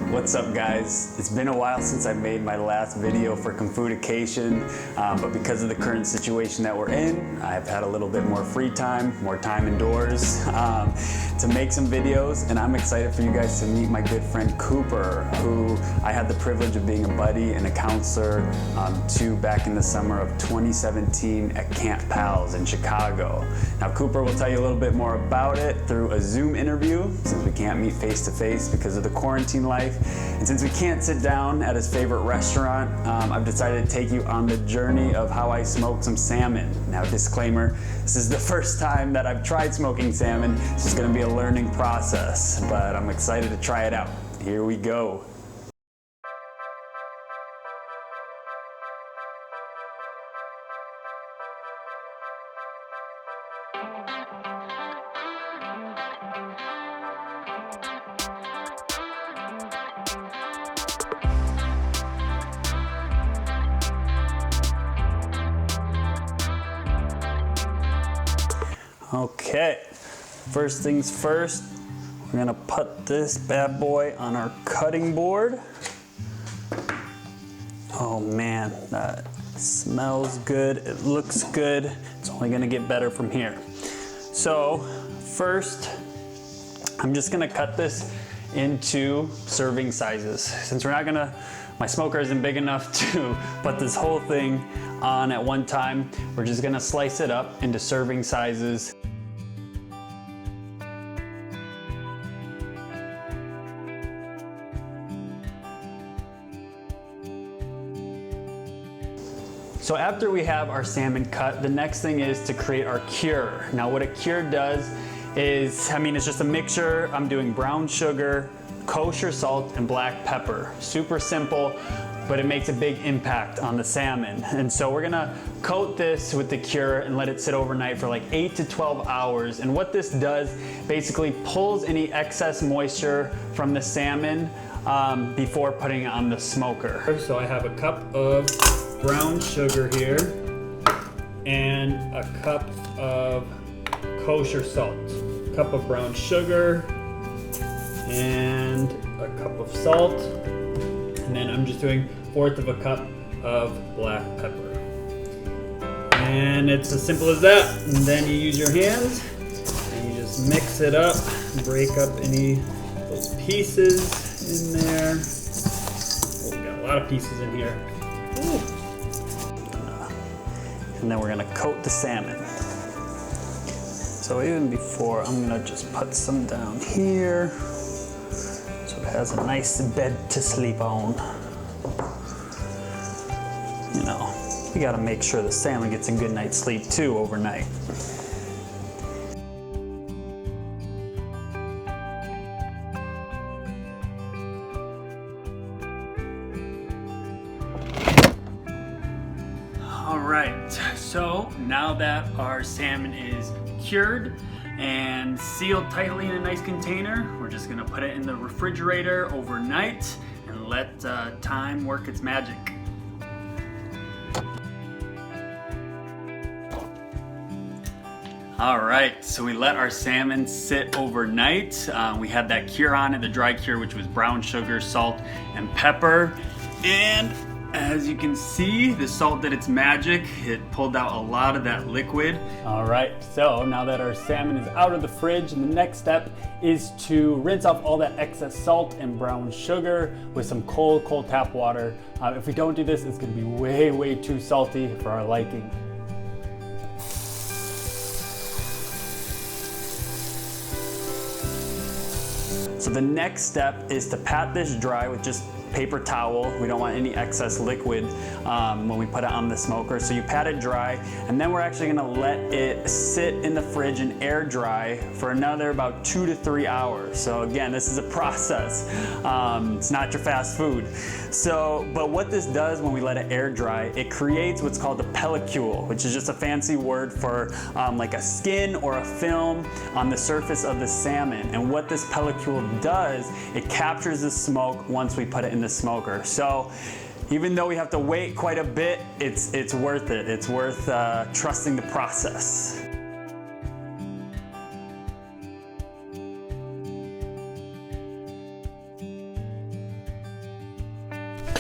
What's up, guys? It's been a while since I made my last video for Comfoodication, but because of the current situation that we're in, I've had a little bit more free time, more time indoors to make some videos, and I'm excited for you guys to meet my good friend Cooper, who I had the privilege of being a buddy and a counselor to back in the summer of 2017 at Camp Pals in Chicago. Now, Cooper will tell you a little bit more about it through a Zoom interview, since we can't meet face to face because of the quarantine life. And since we can't sit down at his favorite restaurant, I've decided to take you on the journey of how I smoked some salmon. Now, disclaimer, this is the first time that I've tried smoking salmon. This is gonna be a learning process, but I'm excited to try it out. Here we go. Okay, first things first, we're gonna put this bad boy on our cutting board. Oh man, that smells good, it looks good. It's only gonna get better from here. So first, I'm just gonna cut this into serving sizes. Since we're not gonna, my smoker isn't big enough to put this whole thing on at one time, we're just gonna slice it up into serving sizes. So after we have our salmon cut, the next thing is to create our cure. Now what a cure does is, it's just a mixture. I'm doing brown sugar, kosher salt, and black pepper. Super simple, but it makes a big impact on the salmon. And so we're gonna coat this with the cure and let it sit overnight for like 8 to 12 hours. And what this does, basically pulls any excess moisture from the salmon before putting it on the smoker. So I have a cup of brown sugar here and a cup of kosher salt. A cup of brown sugar and a cup of salt, and then I'm just doing 1/4 of a cup of black pepper. And it's as simple as that. And then you use your hands and you just mix it up, break up any of those pieces in there. Oh, we got a lot of pieces in here. Ooh. And then we're gonna coat the salmon. So even before, I'm gonna just put some down here so it has a nice bed to sleep on. You know, we gotta make sure the salmon gets a good night's sleep too overnight. Alright, so now that our salmon is cured and sealed tightly in a nice container, we're just gonna put it in the refrigerator overnight and let time work its magic. Alright, so we let our salmon sit overnight. We had that cure on it, the dry cure, which was brown sugar, salt, and pepper. And as you can see, the salt did its magic. It pulled out a lot of that liquid. All right, so now that our salmon is out of the fridge, the next step is to rinse off all that excess salt and brown sugar with some cold tap water. If we don't do this, it's gonna be way too salty for our liking. So the next step is to pat this dry with just paper towel. We don't want any excess liquid when we put it on the smoker. So you pat it dry, and then we're actually gonna let it sit in the fridge and air dry for another about 2 to 3 hours. So again, this is a process. It's not your fast food. So, but what this does when we let it air dry, it creates what's called a pellicule, which is just a fancy word for like a skin or a film on the surface of the salmon. And what this pellicule does, it captures the smoke once we put it in the smoker. So even though we have to wait quite a bit, it's worth it. It's worth trusting the process.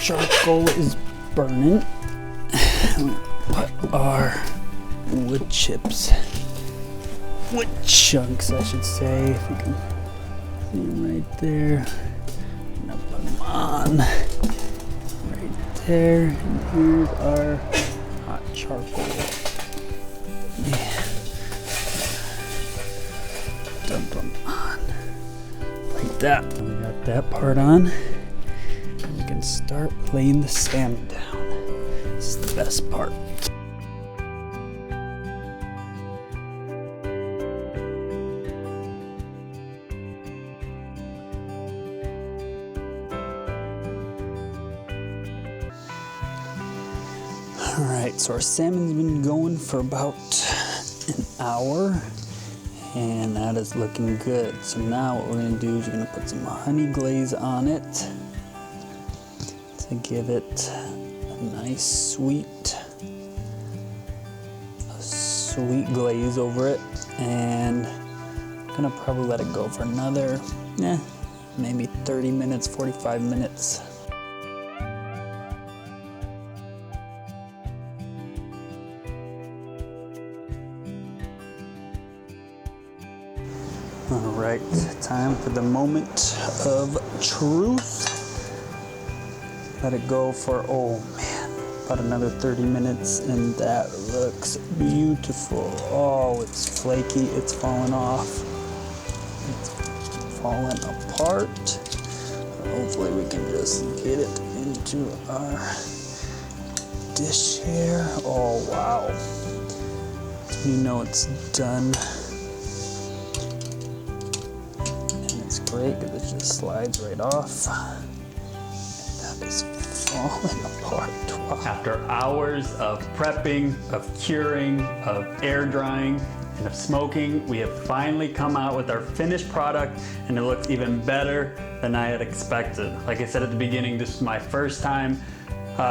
charcoal is burning. I'm gonna put our wood chips, wood chunks, I should say, if we can see them right there. I'm gonna put them on right there. And here's our hot charcoal. Yeah. Dump them on like that. And we got that part on. And we can start laying the salmon down. This is the best part. All right, so our salmon's been going for about an hour, and that is looking good. So now what we're gonna do is we're gonna put some honey glaze on it to give it a nice sweet glaze over it. And I'm gonna probably let it go for another, maybe 30 minutes, 45 minutes. All right, time for the moment of truth. Let it go for, oh man, about another 30 minutes, and that looks beautiful. Oh, it's flaky, it's falling off. It's falling apart. Hopefully we can just get it into our dish here. Oh, wow. You know it's done. Great, because it just slides right off. And that is falling apart. Wow. After hours of prepping, of curing, of air drying, and of smoking, we have finally come out with our finished product, and it looks even better than I had expected. Like I said at the beginning, this is my first time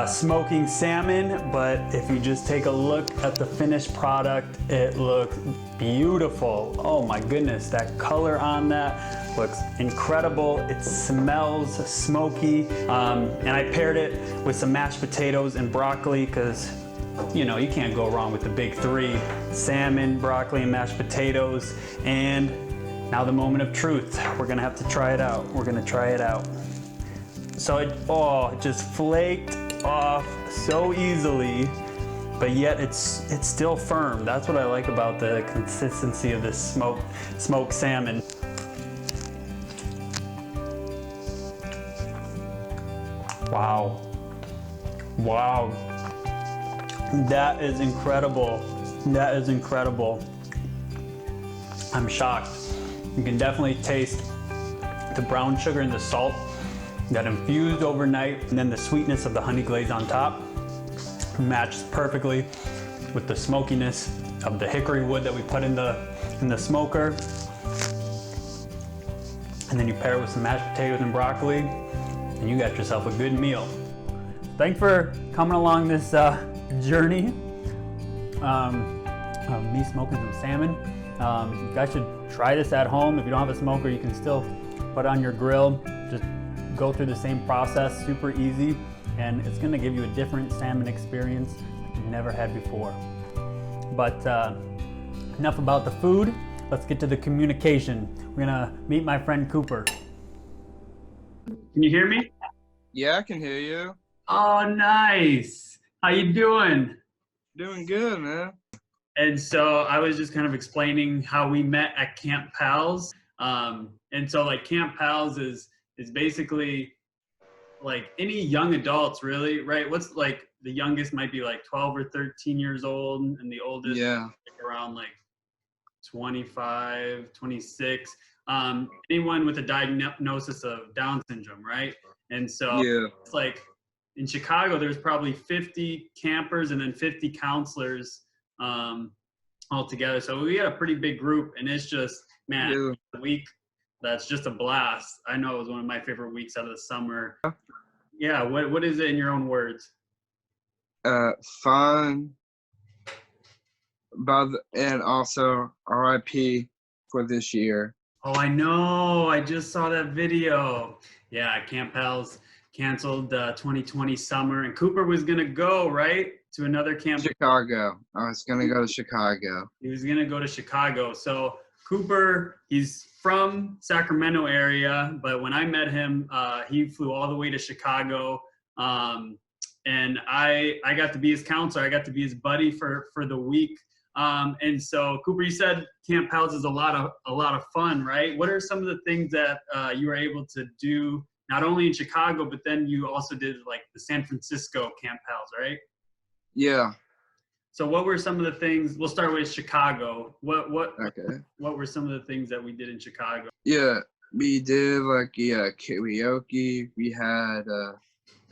smoking salmon, but if you just take a look at the finished product, it looks beautiful. Oh my goodness, that color on that looks incredible. It smells smoky, and I paired it with some mashed potatoes and broccoli, because you know, you can't go wrong with the big three: salmon, broccoli, and mashed potatoes. And now the moment of truth. We're gonna have to try it out. We're gonna try it out. So it just flaked off so easily, but yet it's still firm. That's what I like about the consistency of this smoked salmon. Wow. Wow. That is incredible. That is incredible. I'm shocked. You can definitely taste the brown sugar and the salt that infused overnight, and then the sweetness of the honey glaze on top matches perfectly with the smokiness of the hickory wood that we put in the smoker. And then you pair it with some mashed potatoes and broccoli, and you got yourself a good meal. Thanks for coming along this journey of me smoking some salmon. You guys should try this at home. If you don't have a smoker, you can still put it on your grill. Just go through the same process, super easy, and it's gonna give you a different salmon experience like you've never had before. But enough about the food, let's get to the communication. We're gonna meet my friend Cooper. Can you hear me? Yeah, I can hear you. Oh, nice. How you doing? Doing good, man. And so I was just kind of explaining how we met at Camp Pals. And so like Camp Pals is basically like any young adults, really, right? What's like the youngest might be like 12 or 13 years old, and the oldest like around like 25, 26. Anyone with a diagnosis of Down syndrome, right? And so it's like in Chicago, there's probably 50 campers and then 50 counselors all together. So we had a pretty big group, and it's just, man, the week that's just a blast. I know it was one of my favorite weeks out of the summer. Yeah, what is it in your own words? Fun, and also RIP for this year. Oh, I know. I just saw that video. Yeah, Camp Pals canceled 2020 summer, and Cooper was gonna go right to another camp. Chicago. I was gonna go to Chicago. He was gonna go to Chicago. So Cooper, he's from Sacramento area, but when I met him, he flew all the way to Chicago, and I got to be his counselor. I got to be his buddy for the week. And so Cooper, you said Camp Pals is a lot of fun, right? What are some of the things that you were able to do, not only in Chicago, but then you also did like the San Francisco Camp Pals, right? Yeah. So what were some of the things? We'll start with Chicago. What Okay. What were some of the things that we did in Chicago? Yeah, we did like karaoke. We had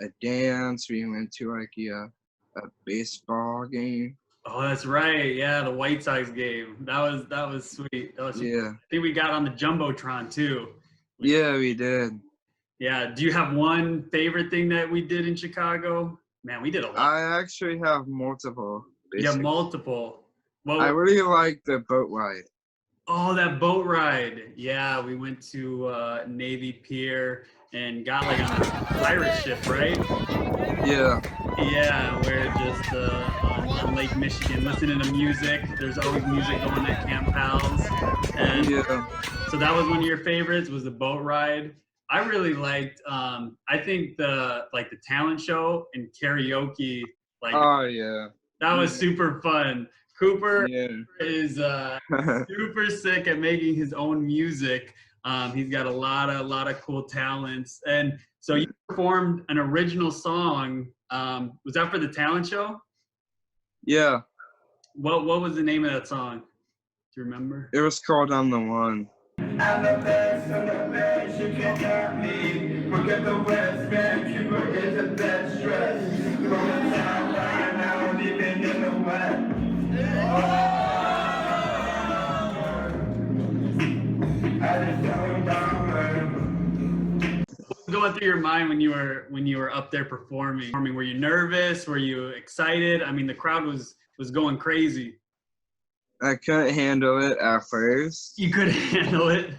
a dance. We went to like a baseball game. Oh, that's right. Yeah, the White Sox game. That was sweet. That was Yeah. I think we got on the Jumbotron too. Yeah, we did. Yeah. Do you have one favorite thing that we did in Chicago? Man, we did a lot. I actually have multiple. Yeah, basically. multiple. Well, I really like the boat ride. oh, that boat ride. Yeah, we went to Navy Pier and got like on a pirate ship, right? Yeah. Yeah, we're just on Lake Michigan listening to music. There's always music going at Camp Pals. And Yeah. so that was one of your favorites, was the boat ride. I really liked, I think the talent show and karaoke, like Oh yeah. that was super fun. Cooper Yeah. is super sick at making his own music. He's got a lot of cool talents. And so you performed an original song. Was that for the talent show? Yeah. What was the name of that song? Do you remember? It was called "I'm the One." I'm the best of the best, you cannot leave. Forget the West, man, Cuba is the best dress. Going down right now, living in the West. I just don't know. What was going through your mind when you were up there performing? Were you nervous? Were you excited? I mean, the crowd was going crazy. I couldn't handle it at first. You couldn't handle it.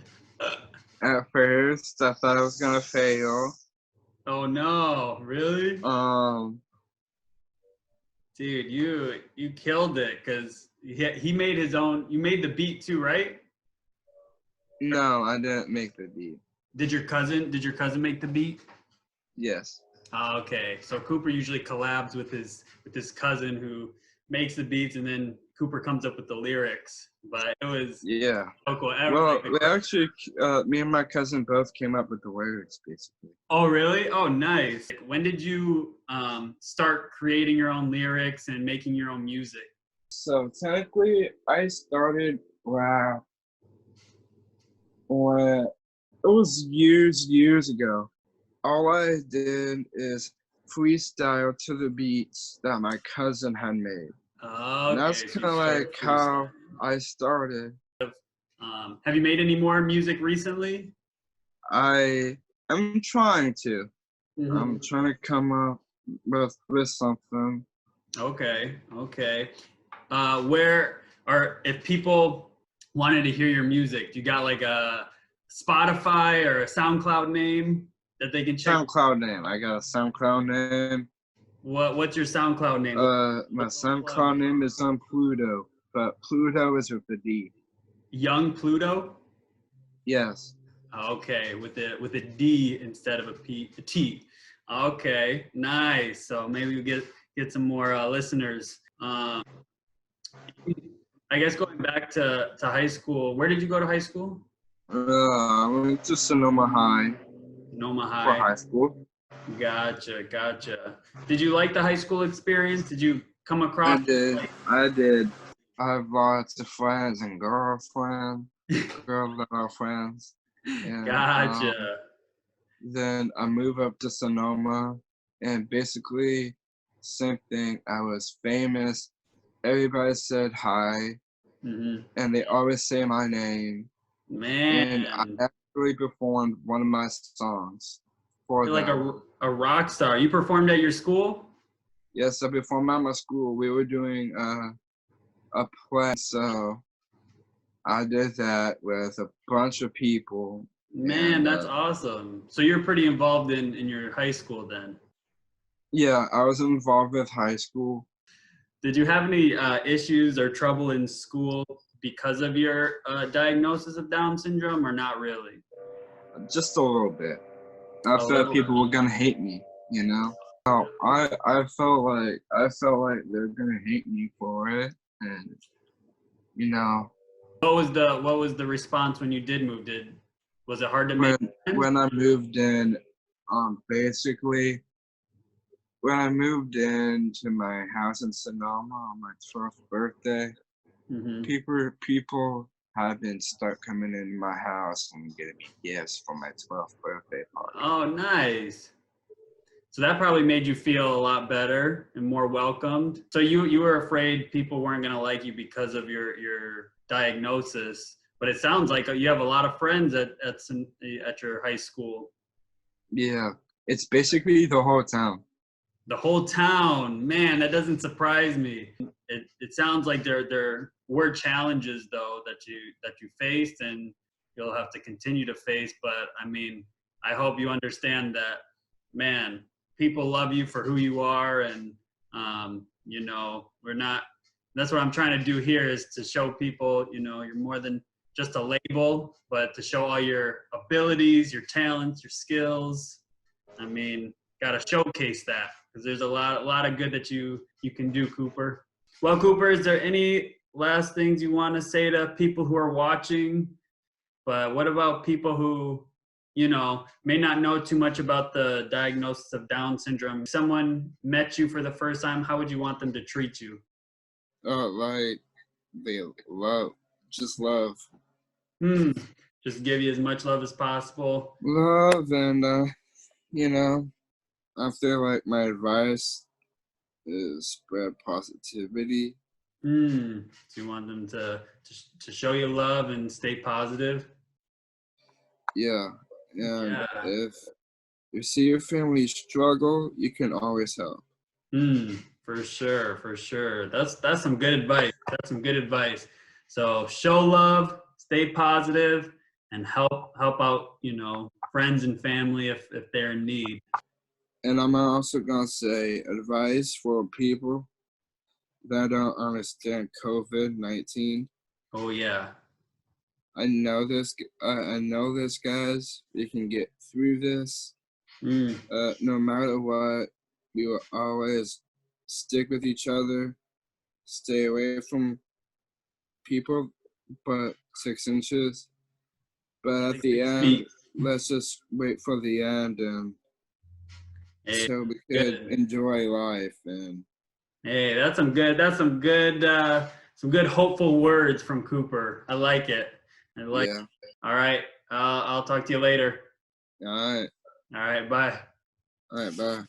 At first, I thought I was gonna fail. Oh no, really? Dude, you killed it, because he made his own. You made the beat too, right? No, I didn't make the beat. Did your cousin make the beat? Yes. Oh, okay. So Cooper usually collabs with his cousin who makes the beats, and then Cooper comes up with the lyrics. But it was Yeah. so cool. Well, we actually, me and my cousin both came up with the lyrics, basically. Oh, really? Oh, nice. When did you start creating your own lyrics and making your own music? So technically, I started rap when it was years ago. All I did is freestyle to the beats that my cousin had made. Oh, And that's okay, so kind of you like started how I started. have you made any more music recently? I'm trying to. Mhm. I'm trying to come up with something. Okay. If people wanted to hear your music, do you got like a Spotify or a SoundCloud name that they can check? SoundCloud name. I got a SoundCloud name. What's your SoundCloud name? My SoundCloud name is PLUDO, but PLUDO is with the D. Young Pluto? Yes. Okay, with a D instead of a T. Okay, nice. So maybe we get some more listeners. I guess going back to high school, where did you go to high school? I went to Sonoma High Sonoma for High. high school. Gotcha. Did you like the high school experience? Did you come across? I did. I have lots of friends and girlfriends. And, Gotcha. Then I moved up to Sonoma, and basically, same thing. I was famous. Everybody said hi, Hmm. and they always say my name. Man, And I actually performed one of my songs for you're like them. a rock star. You performed at your school? Yes, I performed at my school. We were doing a play, so I did that with a bunch of people, Man, And, that's awesome. So you're pretty involved in your high school then. yeah, I was involved with high school. Did you have any issues or trouble in school because of your diagnosis of Down syndrome, or not really? Just a little bit. I A thought little people were gonna hate me, you know. So I felt like they're gonna hate me for it, and you know, What was the response when you did move? Was it hard to make friends? when I moved in, basically when I moved into my house in Sonoma on my 12th birthday, Mhm. people have been start coming in my house and getting me gifts for my 12th birthday party. Oh, nice. So that probably made you feel a lot better and more welcomed. So you were afraid people weren't going to like you because of your diagnosis, but it sounds like you have a lot of friends at your high school. Yeah, it's basically the whole town. The whole town, man, that doesn't surprise me. It sounds like there were challenges though that you faced and you'll have to continue to face. But I mean, I hope you understand that, man, people love you for who you are, and you know, that's what I'm trying to do here, is to show people, you know, you're more than just a label, but to show all your abilities, your talents, your skills. I mean, gotta showcase that, because there's a lot of good that you can do, Cooper. Well, Cooper, is there any last things you want to say to people who are watching? But what about people who, you know, may not know too much about the diagnosis of Down syndrome? If someone met you for the first time, how would you want them to treat you? Like they just love, Just give you as much love as possible. and you know, I feel like my advice is spread positivity. So you want them to show you love and stay positive? Yeah, and Yeah. if you see your family struggle, you can always help. For sure. That's some good advice. That's some good advice. So show love, stay positive, and help out, you know, friends and family if they're in need. And I'm also gonna say advice for people that don't understand COVID-19. Oh yeah. I know this, guys. We can get through this. No matter what, we will always stick with each other, stay away from people but 6 inches. But at the end, let's just wait for the end, and Hey, so we could good. enjoy life. And Hey, that's some good hopeful words from Cooper. I like it. yeah. All right. I'll talk to you later. All All right. Bye. right, bye.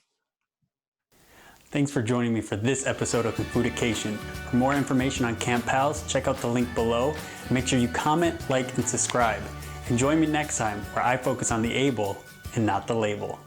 Thanks for joining me for this episode of Comfoodication. For more information on Camp Pals, check out the link below. Make sure you comment, like, and subscribe. And join me next time where I focus on the able and not the label.